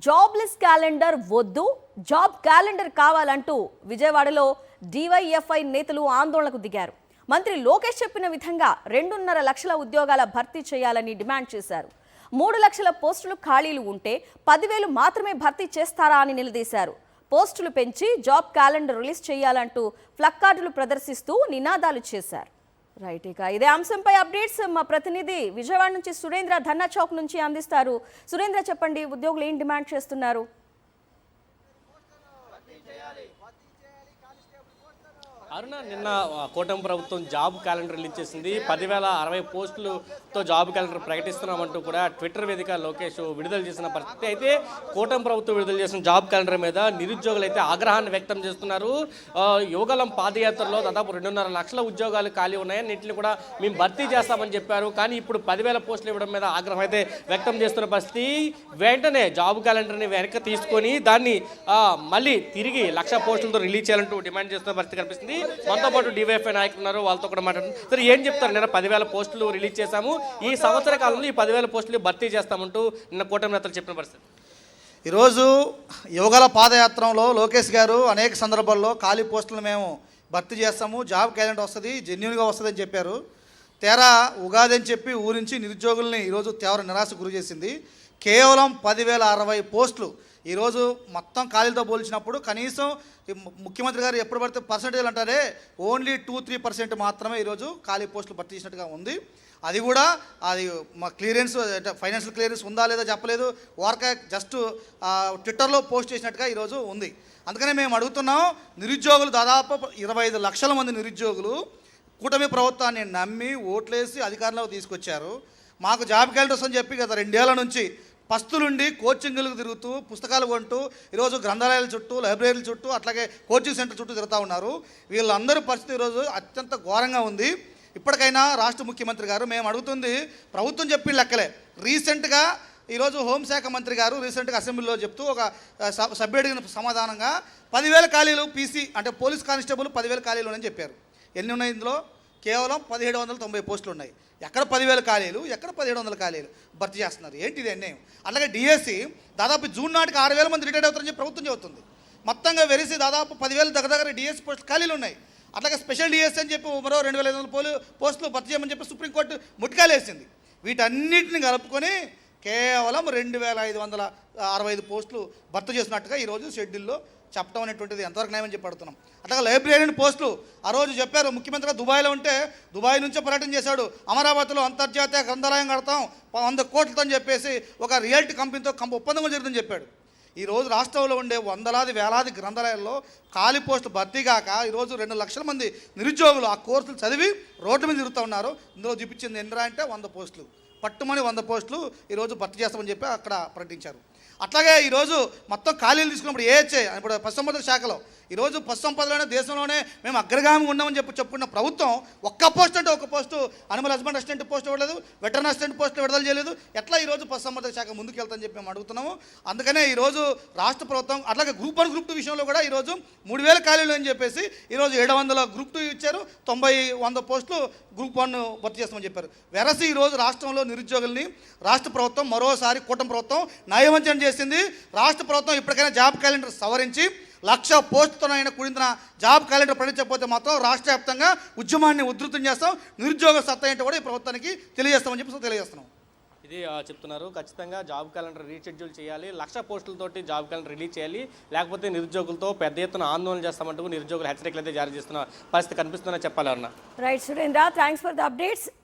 Jobless calendar వద్దు, job calendar కావాలంటూ విజయవాడలో డివైఎఫ్ఐ నేతలు ఆందోళనకు దిగారు. మంత్రి లోకేష్ చెప్పిన విధంగా 2.5 లక్షల ఉద్యోగాల భర్తీ చేయాలని డిమాండ్ చేశారు. 3 లక్షల పోస్టులు ఖాళీలు ఉంటే 10,000 మాత్రమే భర్తీ చేస్తారా అని నిలదీశారు. పోస్టులు పెంచి జాబ్ క్యాలెండర్ రిలీజ్ చేయాలంటూ ప్లక్కార్డులు ప్రదర్శిస్తూ నినాదాలు చేశారు. రైట్, ఇక ఇదే అంశంపై అప్డేట్స్ మా ప్రతినిధి విజయవాడ నుంచి సురేంద్ర ధన్నా చౌక్ నుంచి అందిస్తారు. సురేంద్ర, చెప్పండి, ఉద్యోగులు ఏం డిమాండ్ చేస్తున్నారు? అరుణ, నిన్న కూటమి ప్రభుత్వం జాబ్ క్యాలెండర్ రిలీజ్ చేసింది. 10,060 పోస్టులతో జాబ్ క్యాలెండర్ ప్రకటిస్తున్నామంటూ కూడా ట్విట్టర్ వేదిక లోకేష్ విడుదల చేసిన పరిస్థితి. అయితే కూటమి ప్రభుత్వం విడుదల చేసిన జాబ్ క్యాలెండర్ మీద నిరుద్యోగులు అయితే ఆగ్రహాన్ని వ్యక్తం చేస్తున్నారు. యువగలం పాదయాత్రలో దాదాపు 2.5 లక్షల ఉద్యోగాలు ఖాళీ ఉన్నాయని, వీటిని కూడా మేము భర్తీ చేస్తామని చెప్పారు. కానీ ఇప్పుడు 10,000 పోస్టులు ఇవ్వడం మీద ఆగ్రహం అయితే వ్యక్తం చేస్తున్న పరిస్థితి. వెంటనే జాబ్ క్యాలెండర్ని వెనక్కి తీసుకొని దాన్ని మళ్ళీ తిరిగి 1,00,000 పోస్టులతో రిలీజ్ చేయాలంటూ డిమాండ్ చేస్తున్న పరిస్థితి కనిపిస్తుంది. మనతో పాటు డివైఎఫ్ఐ నాయకులు ఉన్నారు, వాళ్ళతో కూడా మాట్లాడుతున్నారు. సరే, ఏం చెప్తారు? నిన్న 10,000 పోస్టులు రిలీజ్ చేశాము, ఈ సంవత్సర కాలంలో ఈ 10,000 పోస్టులు భర్తీ చేస్తామంటూ నిన్న కూటమి నేతలు చెప్పిన పరిస్థితి. ఈరోజు యువగల పాదయాత్రలో లోకేష్ గారు అనేక సందర్భాల్లో ఖాళీ పోస్టులు మేము భర్తీ చేస్తాము, జాబ్ క్యాలెండర్ వస్తుంది, జెన్యూన్గా వస్తుందని చెప్పారు. తేరా ఉగాది అని చెప్పి ఊరించి నిరుద్యోగుల్ని ఈరోజు తీవ్ర నిరాశకు గురి చేసింది. కేవలం 10,060 పోస్టులు ఈరోజు మొత్తం ఖాళీలతో పోల్చినప్పుడు కనీసం ముఖ్యమంత్రి గారు ఎప్పుడు పడితే పర్సంటేజ్ అంటారే, ఓన్లీ 2-3% మాత్రమే ఈరోజు ఖాళీ పోస్టులు భర్తీ చేసినట్టుగా ఉంది. అది కూడా అది మా క్లియరెన్స్, ఫైనాన్షియల్ క్లియరెన్స్ ఉందా లేదా చెప్పలేదు, వార్క జస్ట్ ట్విట్టర్లో పోస్ట్ చేసినట్టుగా ఈరోజు ఉంది. అందుకనే మేము అడుగుతున్నాం, నిరుద్యోగులు దాదాపు 25 లక్షల మంది నిరుద్యోగులు కూటమి ప్రభుత్వాన్ని నమ్మి ఓట్లేసి అధికారంలోకి తీసుకొచ్చారు. మాకు జాబ్ క్యాలెండర్స్ అని చెప్పి గత 2 ఏళ్ల నుంచి పస్తులుండి కోచింగ్లకు తిరుగుతూ పుస్తకాలు కొంటూ ఈరోజు గ్రంథాలయాల చుట్టూ, లైబ్రరీల చుట్టూ, అట్లాగే కోచింగ్ సెంటర్ చుట్టూ తిరుగుతూ ఉన్నారు. వీళ్ళందరి పరిస్థితి ఈరోజు అత్యంత ఘోరంగా ఉంది. ఇప్పటికైనా రాష్ట్ర ముఖ్యమంత్రి గారు, మేము అడుగుతుంది ప్రభుత్వం చెప్పిన లెక్కలే. రీసెంట్గా ఈరోజు హోంశాఖ మంత్రి గారు రీసెంట్గా అసెంబ్లీలో చెప్తూ ఒక సభ్యుడికి సమాధానంగా 10,000 ఖాళీలు పీసీ అంటే పోలీస్ కానిస్టేబుల్ 10,000 ఖాళీలు అని చెప్పారు. ఎన్ని ఉన్నాయి ఇందులో? కేవలం 1,790 పోస్టులు ఉన్నాయి. ఎక్కడ 10,000 ఖాళీలు, ఎక్కడ 1,700 ఖాళీలు భర్తీ చేస్తున్నారు? ఏంటిది అన్యాయం? అలాగే డిఎస్సి దాదాపు జూన్ నాటికి 6,000 మంది రిటైర్డ్ అవుతారని చెప్పి ప్రభుత్వం చెబుతుంది. మొత్తంగా వెరిసి దాదాపు 10,000 దగ్గర డిఎస్సి పోస్టులు ఖాళీలు ఉన్నాయి. అట్లాగే స్పెషల్ డిఎస్సి అని చెప్పి మరో 2,500 పోస్టులు భర్తీ చేయమని చెప్పి సుప్రీంకోర్టు ముట్టికాయలు వేసింది. వీటన్నిటిని కలుపుకొని కేవలం 2,565 పోస్టులు భర్తీ చేసినట్టుగా ఈరోజు షెడ్యూల్లో చెప్పడం అనేటువంటిది ఎంతవరకు న్యాయమని చెప్పి అడుగుతున్నాం. అట్లాగే లైబ్రరీని పోస్టులు ఆ రోజు చెప్పారు, ముఖ్యమంత్రిగా దుబాయ్లో ఉంటే దుబాయ్ నుంచే పర్యటన చేశాడు, అమరావతిలో అంతర్జాతీయ గ్రంథాలయం కడతాం 100 కోట్లతో అని చెప్పేసి ఒక రియల్టీ కంపెనీతో ఒప్పందం జరుగుతుందని చెప్పాడు. ఈరోజు రాష్ట్రంలో ఉండే వందలాది వేలాది గ్రంథాలయాల్లో ఖాళీ పోస్టులు భర్తీ కాక ఈరోజు 2 లక్షల మంది నిరుద్యోగులు ఆ కోర్సులు చదివి రోడ్ల మీద తిరుగుతూ ఉన్నారు. ఇందులో చూపించింది ఎన్నరా అంటే 100 పోస్టులు, పట్టుమని 100 పోస్టులు ఈరోజు భర్తీ చేస్తామని చెప్పి అక్కడ ప్రకటించారు. అట్లాగే ఈరోజు మొత్తం ఖాళీలు తీసుకున్నప్పుడు ఏహెచ్ఏ ఇప్పుడు పశుసంపద శాఖలో ఈరోజు పశుసంపదలోనే దేశంలోనే మేము అగ్రగామి ఉన్నామని చెప్పుకున్న ప్రభుత్వం ఒక్క పోస్ట్ అంటే ఒక post animal husband assistant post ఇవ్వలేదు, వెటర్నరీ అసిస్టెంట్ పోస్టులు విడుదల చేయలేదు. ఎట్లా ఈరోజు పశుసంపద శాఖ ముందుకు వెళ్తామని చెప్పి మేము అడుగుతున్నాము. అందుకనే ఈరోజు రాష్ట్ర ప్రభుత్వం అట్లాగే గ్రూప్ 1 గ్రూప్ 2 విషయంలో కూడా ఈరోజు 3,000 ఖాళీలు అని చెప్పేసి ఈరోజు 700 గ్రూప్ 2 ఇచ్చారు, 90-100 పోస్టులు గ్రూప్ 1 భర్తీ చేస్తామని చెప్పారు. వెరసి ఈరోజు రాష్ట్రంలో నిరుద్యోగుల్ని రాష్ట్ర ప్రభుత్వం మరోసారి కూటమి ప్రభుత్వం నయవంచన చేసింది. రాష్ట్ర ప్రభుత్వం ఇప్పటికైనా జాబ్ క్యాలెండర్ సవరించి 1,00,000 పోస్టులైనా కూడిన జాబ్ క్యాలెండర్ ప్రకటించకపోతే మాత్రం రాష్ట్ర వ్యాప్తంగా ఉద్యమాన్ని ఉధృతం చేస్తాం, నిరుద్యోగ సత్తా ఏంటో కూడా ఈ ప్రభుత్వానికి తెలియజేస్తామని చెప్పి తెలియజేస్తున్నాం. ఇది చెప్తున్నారు. ఖచ్చితంగా జాబ్ క్యాలెండర్ రీషెడ్యూల్ చేయాలి, 1,00,000 పోస్టులతోటి జాబ్ క్యాలెండర్ రిలీజ్ చేయాలి, లేకపోతే నిరుద్యోగులతో పెద్ద ఎత్తున ఆందోళన చేస్తామంటూ నిరుద్యోగులు హెచ్చరికలు అయితే జారీ చేస్తున్న పరిస్థితి కనిపిస్తుందని చెప్పాలి. అన్న right Surendra, thanks for the updates.